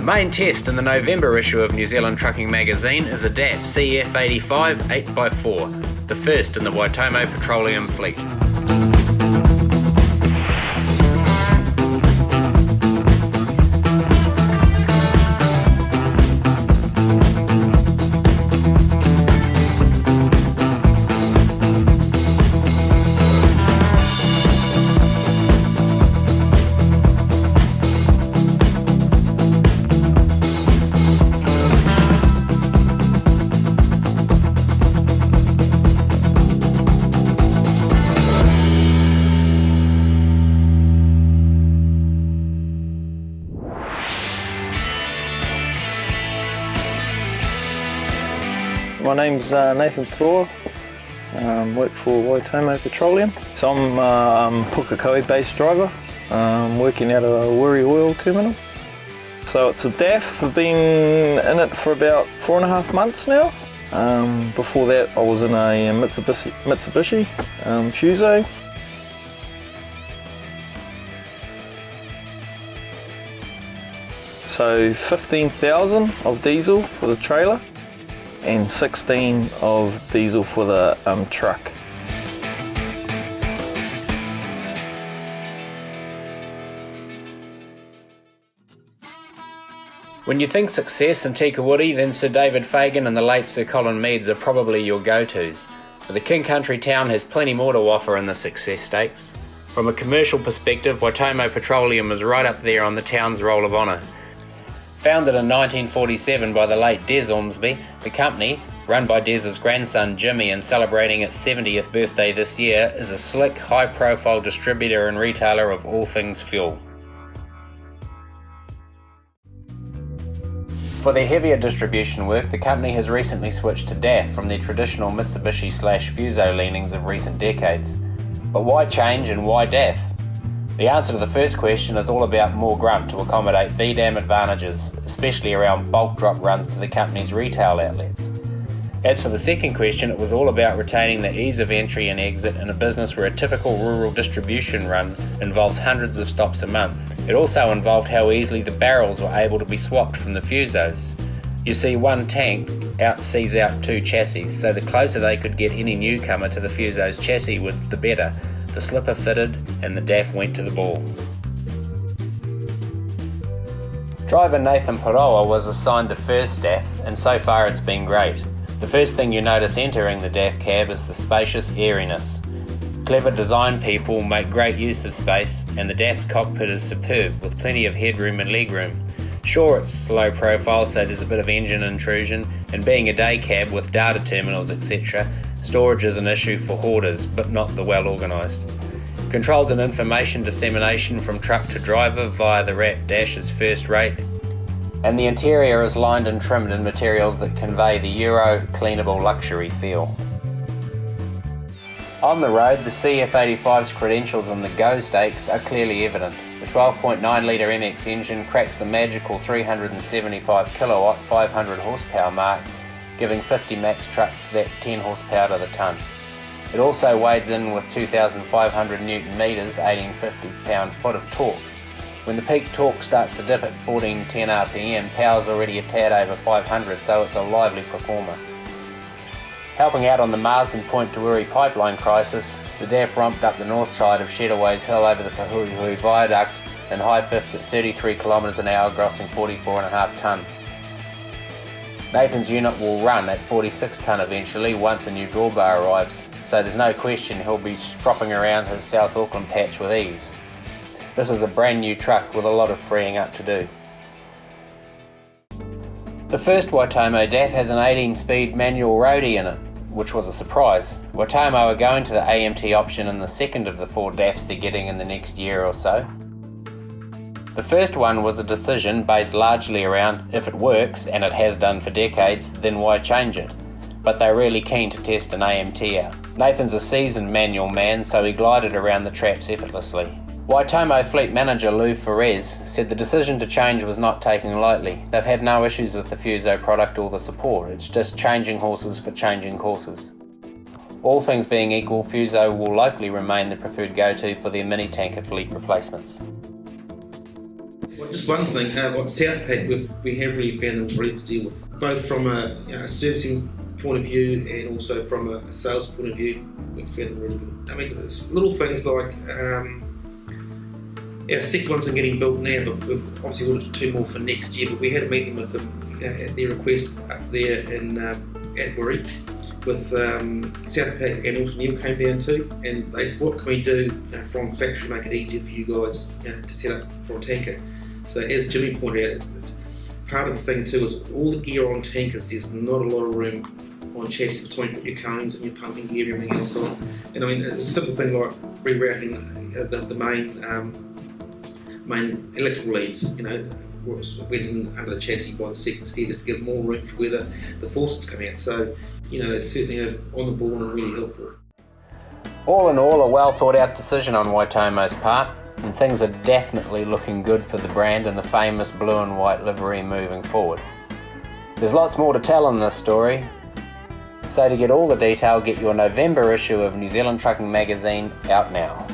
main test in the November issue of New Zealand Trucking Magazine is a DAF CF85.510, the first in the Waitomo Petroleum fleet. My name's Nathan Petroleum, work for Waitomo Petroleum. So I'm a Pukekohe based driver, working out of a Wiri oil terminal. So it's a DAF, I've been in it for about 4.5 months now. Before that I was in a Mitsubishi Fuso. So 15,000 of diesel for the trailer and 16 of diesel for the truck. When you think success in Tika Woody, then Sir David Fagan and the late Sir Colin Meads are probably your go-tos. But the King Country town has plenty more to offer in the success stakes. From a commercial perspective, Waitomo Petroleum is right up there on the town's roll of honour. Founded in 1947 by the late Des Ormsby, the company, run by Des's grandson Jimmy and celebrating its 70th birthday this year, is a slick, high-profile distributor and retailer of all things fuel. For their heavier distribution work, the company has recently switched to DAF from their traditional Mitsubishi/Fuso leanings of recent decades. But why change and why DAF? The answer to the first question is all about more grunt to accommodate VDAM advantages, especially around bulk drop runs to the company's retail outlets. As for the second question, it was all about retaining the ease of entry and exit in a business where a typical rural distribution run involves hundreds of stops a month. It also involved how easily the barrels were able to be swapped from the Fusos. You see, one tank sees out two chassis, so the closer they could get any newcomer to the Fuso's chassis with, the better. The slipper fitted and the DAF went to the ball. Driver Nathan Petroleum was assigned the first DAF, and so far it's been great. The first thing you notice entering the DAF cab is the spacious airiness. Clever design people make great use of space, and the DAF's cockpit is superb with plenty of headroom and legroom. Sure, it's low profile, so there's a bit of engine intrusion, and being a day cab with data terminals etc, storage is an issue for hoarders, but not the well organised. Controls and information dissemination from truck to driver via the wrap dash is first rate, and the interior is lined and trimmed in materials that convey the Euro cleanable luxury feel. On the road, the CF85's credentials in the Go stakes are clearly evident. The 12.9 litre MX engine cracks the magical 375 kilowatt 500 horsepower mark, giving 50 max trucks that 10 horsepower to the tonne. It also wades in with 2,500 newton metres, aiding 50 pound-foot of torque. When the peak torque starts to dip at 1410 RPM, power's already a tad over 500, so it's a lively performer. Helping out on the Marsden Point to Wiri pipeline crisis, the DAF romped up the north side of Shedaways Hill over the Pahuihui Viaduct in high fifth at 33 km an hour, grossing 44.5 tonne. Nathan's unit will run at 46 tonne eventually once a new drawbar arrives, so there's no question he'll be stropping around his South Auckland patch with ease. This is a brand new truck with a lot of freeing up to do. The first Waitomo DAF has an 18-speed manual roadie in it, which was a surprise. Waitomo are going to the AMT option in the second of the 4 DAFs they're getting in the next year or so. The first one was a decision based largely around if it works, and it has done for decades, then why change it? But they're really keen to test an AMT out. Nathan's a seasoned manual man, so he glided around the traps effortlessly. Waitomo Fleet Manager Lou Ferez said the decision to change was not taken lightly. They've had no issues with the Fuso product or the support, it's just changing horses for changing courses. All things being equal, Fuso will likely remain the preferred go-to for their mini tanker fleet replacements. Well, just one thing, like Southpack, we have really found them ready to deal with, both from a servicing point of view and also from a sales point of view. We've found them really good. I mean, it's little things like our second ones are getting built now, but we've obviously ordered 2 more for next year. But we had a meeting with them at their request up there in at Wiri with Southpack, and also Neil came down too, and they said, what can we do from factory to make it easier for you guys to set up for a tanker? So as Jimmy pointed out, it's part of the thing too is all the gear on tankers, there's not a lot of room on chassis between put your cones and your pumping gear and everything else on. And I mean, it's a simple thing like rerouting the main electrical leads, went in under the chassis by the second steer just to give more room for where the forces come out. So, they're certainly on the ball and really helpful. All in all, a well thought out decision on Waitomo's part, and things are definitely looking good for the brand and the famous blue and white livery moving forward. There's lots more to tell in this story, so to get all the detail, get your November issue of New Zealand Trucking Magazine out now.